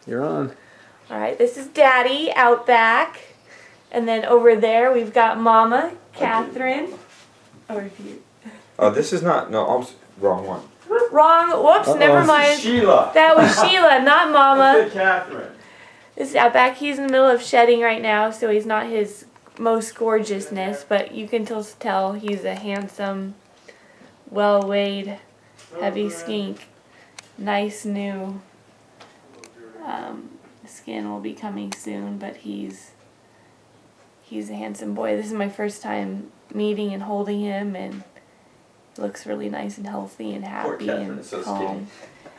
You're on. Alright, this is Daddy out back. And then over there we've got Mama, Catherine. Or if you... Oh, this is not... No, I'm... Wrong one. Wrong. Whoops, never mind. Sheila. That was Sheila, not Mama. Catherine. This is out back. He's in the middle of shedding right now, so he's not his most gorgeousness, but you can tell he's a handsome, well-weighed, heavy skink. Nice new skin will be coming soon, but he's a handsome boy. This is my first time meeting and holding him, and he looks really nice and healthy and happy and calm.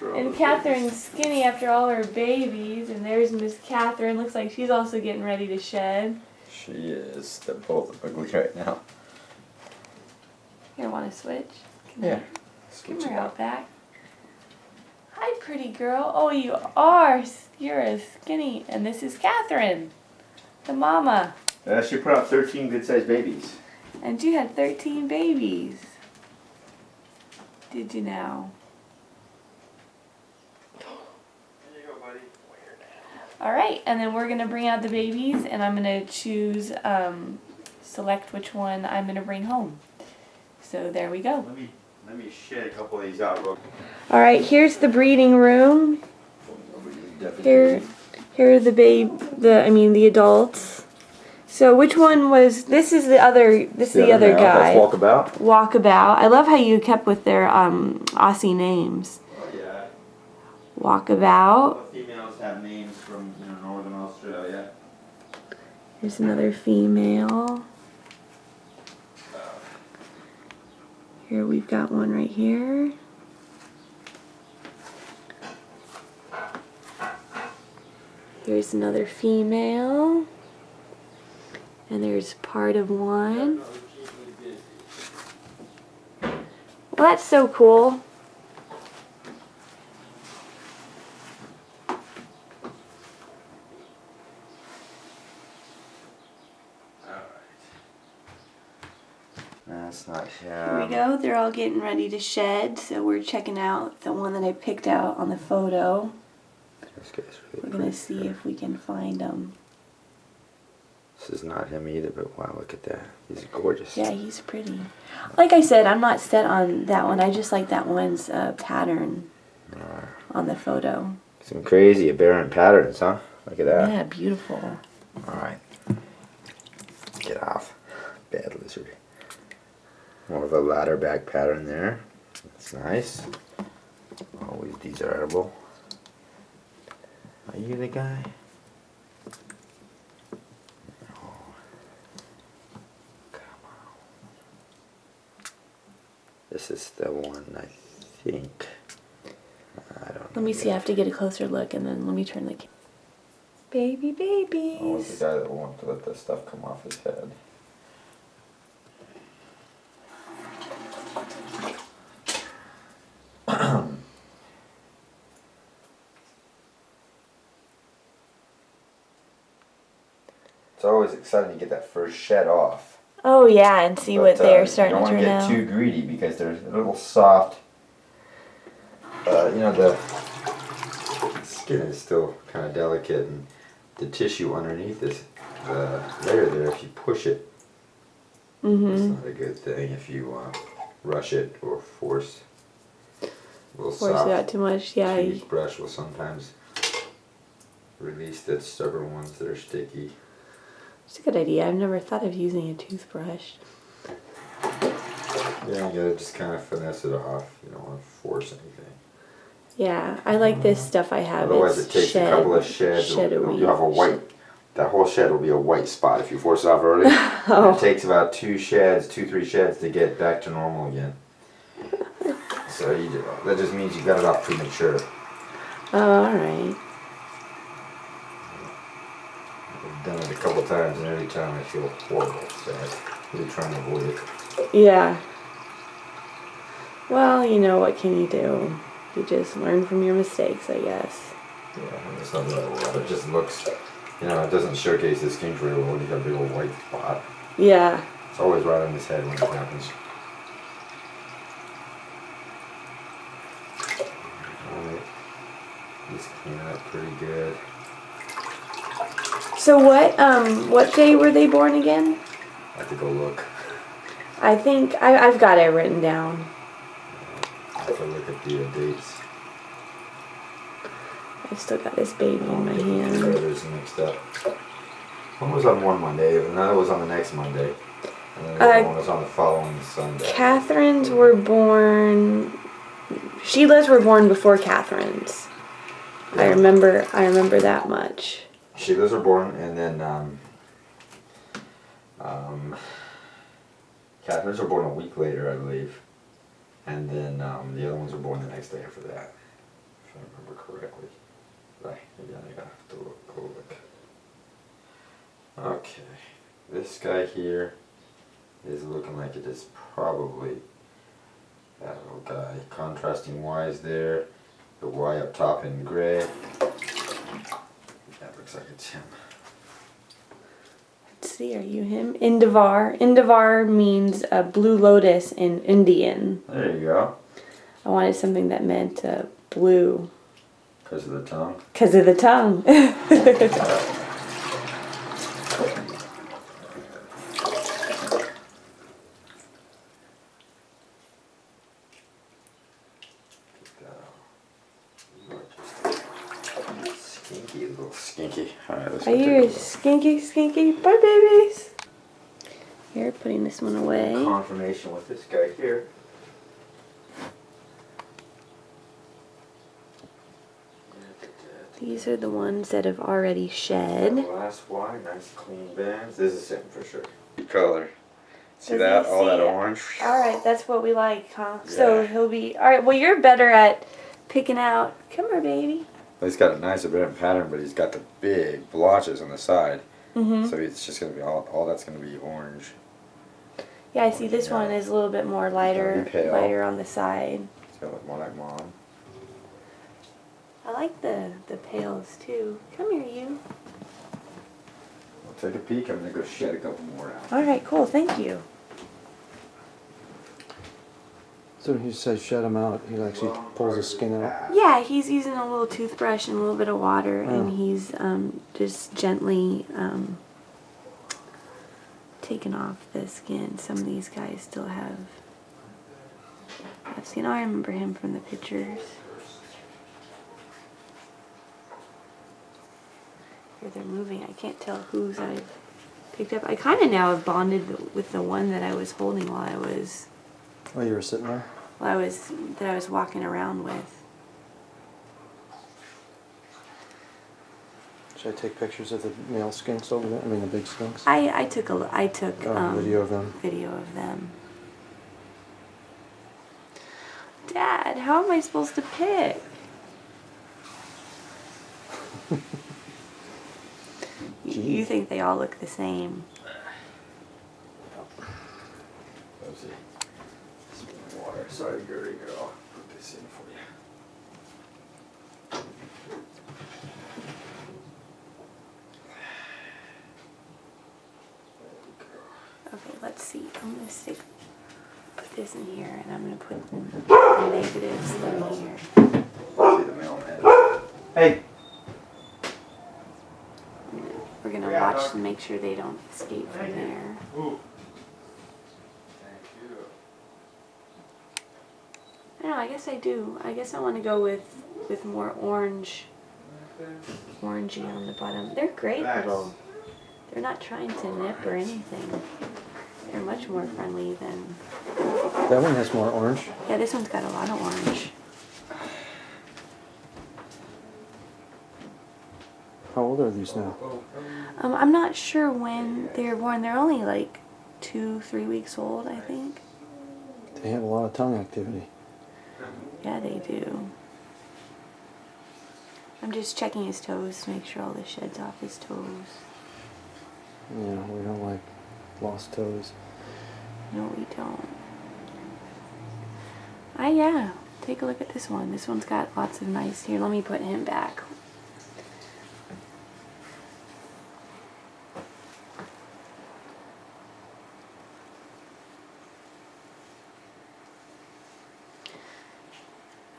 And Catherine's skinny after all her babies, and there's Miss Catherine. Looks like she's also getting ready to shed. She is. They're both ugly right now. Here, want to switch? Yeah. Come here, out back. Hi, pretty girl. Oh, you are. You're a skinny. And this is Catherine, the mama. She put out 13 good-sized babies. And you had 13 babies. Did you now? Alright, and then we're going to bring out the babies, and I'm going to choose, select which one I'm going to bring home. So there we go. Let me shed a couple of these out real quick. Alright, here's the breeding room. Here are the adults. So which one was, this is the other guy. That's Walkabout. Walkabout. I love how you kept with their Aussie names. Oh, yeah. Walkabout. Females have names from northern Australia. Here's another female. Here we've got one right here. Here's another female. And there's part of one. Well, that's so cool. That's not Here we go. They're all getting ready to shed, so we're checking out the one that I picked out on the photo. We're going to see if we can find them. This is not him either, but wow, look at that. He's gorgeous. Yeah, he's pretty. Like I said, I'm not set on that one. I just like that one's pattern on the photo. Some crazy aberrant patterns, huh? Look at that. Yeah, beautiful. Alright. Get off. Bad lizard. More of a ladder back pattern there. That's nice. Always desirable. Are you the guy? No. Come on. This is the one, I think. I don't know. Let me see. I have to get a closer look, and then let me turn the camera. Babies. Oh, it's the guy that won't let the stuff come off his head. It's always exciting to get that first shed off. Oh yeah, and see what they're starting to turn out. You don't want to get too greedy because they're a little soft. The skin is still kind of delicate, and the tissue underneath this layer there, if you push it, it's not a good thing. If you rush it or force a little soft it out too much, yeah. toothbrush will sometimes release the stubborn ones that are sticky. It's a good idea. I've never thought of using a toothbrush. Yeah, you gotta just kind of finesse it off. You don't want to force anything. Yeah, I like this stuff I have. Otherwise, it takes a couple of sheds. You'll have a white. That whole shed will be a white spot if you force it off early. It takes about 3 sheds to get back to normal again. So that just means you got it off premature. Oh, all right. I've done it a couple times, and every time I feel horrible. So I'm really trying to avoid it. Yeah. Well, what can you do? You just learn from your mistakes, I guess. Yeah, it's not that well. It just looks, it doesn't showcase the skink very well. You got a big old white spot. Yeah. It's always right on his head when it happens. Alright. it's cleaning up pretty good. So what day were they born again? I have to go look. I think I've got it written down. I have to look at the dates. I've still got this baby in my hand. There's mixed up. One was on one Monday, another was on the next Monday, and then the other one was on the following Sunday. Catherine's were born. Sheila's were born before Catherine's. Yeah. I remember that much. Sheila's were born, and then Catherine's were born a week later, I believe, and then the other ones were born the next day after that, if I remember correctly. Right? Yeah, I gotta have to go look. Okay, this guy here is looking like it is probably that little guy. Contrasting Y's there, the Y up top in gray. That looks like it's him. Let's see, are you him? Indivar. Indivar means blue lotus in Indian. There you go. I wanted something that meant blue. Because of the tongue? Because of the tongue. Skinky, little skinky. Alright, let's Are you skinky? Bye, babies. Here, putting this one away. Confirmation with this guy here. These are the ones that have already shed. Last Y, nice clean bands. This is him for sure. Color. See Does that? he All that see it? orange? Alright, that's what we like, huh? Yeah. So he'll be... Alright, well, you're better at picking out... Come here, baby. He's got a nice apparent pattern, but he's got the big blotches on the side. Mm-hmm. So it's just going to be all that's going to be orange. Yeah, I see this one is a little bit more lighter on the side. It's going to look more like mom. I like the pails, too. Come here, you. I'll take a peek. I'm going to go shed a couple more out. Alright, cool. Thank you. So he says shut him out. He actually pulls the skin out. Yeah, he's using a little toothbrush and a little bit of water, and he's just gently taking off the skin. Some of these guys still have skin. I remember him from the pictures. Here they're moving. I can't tell whose I've picked up. I kind of now have bonded with the one that I was holding while I was... Oh, you were sitting there? that I was walking around with. Should I take pictures of the male skinks over there? I mean the big skinks? I took video of them. Video of them. Dad, how am I supposed to pick? You think they all look the same? Water. Sorry, Gertie girl. I'll put this in for you. Okay, let's see. I'm gonna put this in here, and I'm gonna put the negatives in here. See the mailman. Hey. We're gonna watch and make sure they don't escape from there. Ooh. I don't know, I guess I do. I guess I want to go with more orangey on the bottom. They're great little. They're not trying to nip or anything. They're much more friendly than... That one has more orange. Yeah, this one's got a lot of orange. How old are these now? I'm not sure when they were born. They're only like 2-3 weeks old, I think. They have a lot of tongue activity. Yeah, they do. I'm just checking his toes to make sure all the shed's off his toes. Yeah, we don't like lost toes. No, we don't. Yeah. Take a look at this one. This one's got lots of nice... Here, let me put him back.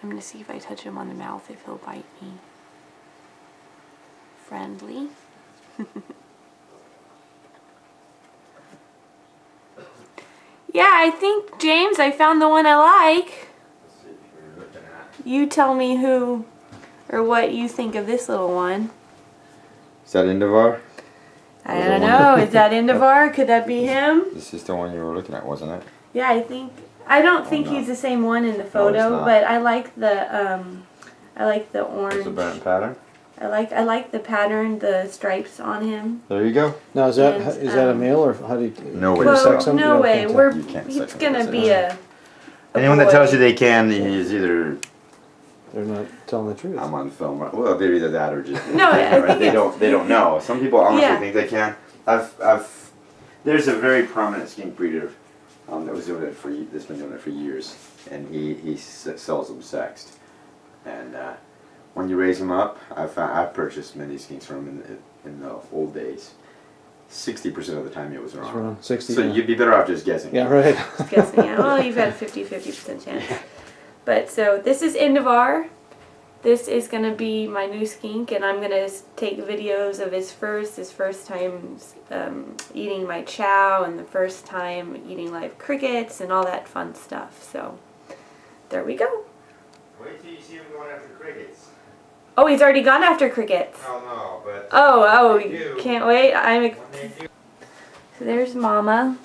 I'm going to see if I touch him on the mouth if he'll bite me. friendly. Yeah, I think, James, I found the one I like. Let's see what you're looking at. You tell me who or what you think of this little one. Is that Indivar? I don't know. Is that Indivar? Could that be him? This is the one you were looking at, wasn't it? Yeah, I don't think no. he's the same one in the it's photo, not. but I like the orange. It's a burnt pattern. I like the pattern, the stripes on him. There you go. Now is that And, is that a male or how do you? No way. can you Well, sex them? no You way. can't tell. We're You can't it's sex them, gonna that's be a Anyone that boy. tells you they can is either They're not telling the truth. I'm on film. Well, they're either that or just No, I think they it's- don't know. Some people honestly Yeah. think they can. There's a very prominent skink breeder that was doing it that's been doing it for years, and he sells them sexed. And when you raise them up, I've purchased many skinks from him in the old days. 60% of the time it was It's wrong. around 60. So yeah. you'd be better off just guessing. Yeah, right. Just guessing. Yeah. Well, you've got a 50% chance. But so this is Indivar. This is going to be my new skink, and I'm going to take videos of his first time eating my chow, and the first time eating live crickets, and all that fun stuff. So there we go. Wait till you see him going after crickets. Oh, he's already gone after crickets. No, but Oh, They do. can't wait. when they do. So there's Mama.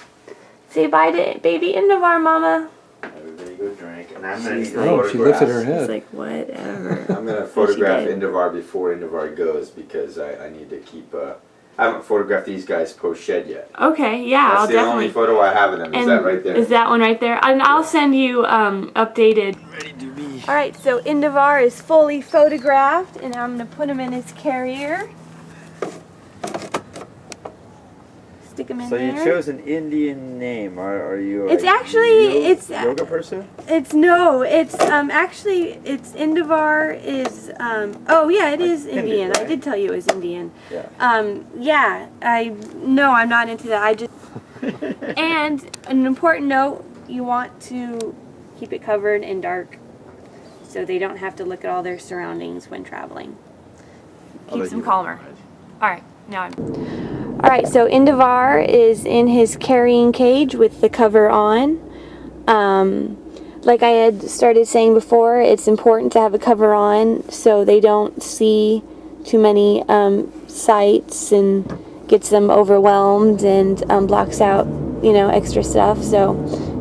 Say bye to baby Indivar, Mama. Everybody go drink, and I'm gonna She's need to like- Oh, she lifted her It's head. like, whatever. I'm gonna photograph did. Indivar before Indivar goes because I need to keep. I haven't photographed these guys post shed yet. Okay, yeah, That's I'll the definitely. only photo I have of them. Is that right there? Is that one right there? And I'll send you updated. ready to be? All right, so Indivar is fully photographed, and I'm gonna put him in his carrier. Stick him in So there. you chose an Indian name. Are you? It's actually yoga person. it's actually it's Indivar is oh yeah, it is Hindi, Indian. I right? did tell you it was Indian. Yeah. Yeah, I'm not into that. I just and an important note, you want to keep it covered in dark so they don't have to look at all their surroundings when traveling. Keeps them calmer. All right, now I'm. All right, so Indivar is in his carrying cage with the cover on. Like I had started saying before, it's important to have a cover on so they don't see too many sights and gets them overwhelmed and blocks out, extra stuff. So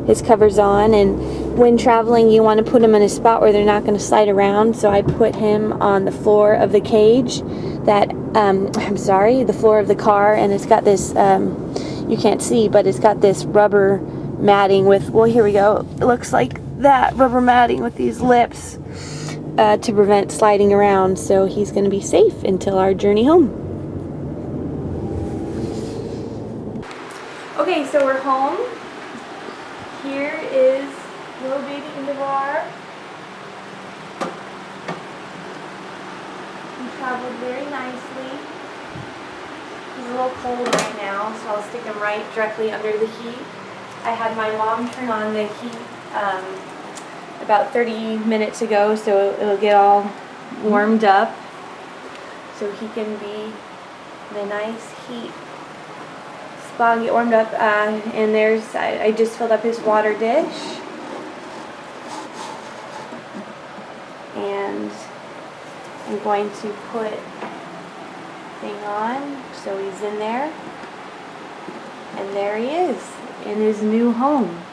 his cover's on, and when traveling, you want to put him in a spot where they're not going to slide around. So I put him on the floor of the cage. The floor of the car, and it's got this, you can't see, but it's got this rubber matting with, well, here we go. It looks like that rubber matting with these lips to prevent sliding around. So he's going to be safe until our journey home. Okay, so we're home. Here is little baby Indivar. He traveled very nicely. He's a little cold right now, so I'll stick him right directly under the heat. I had my mom turn on the heat about 30 minutes ago, so it'll get all warmed up, so he can be in a nice heat spot and get warmed up. And I just filled up his water dish. And I'm going to put thing on so he's in there, and there he is in his new home.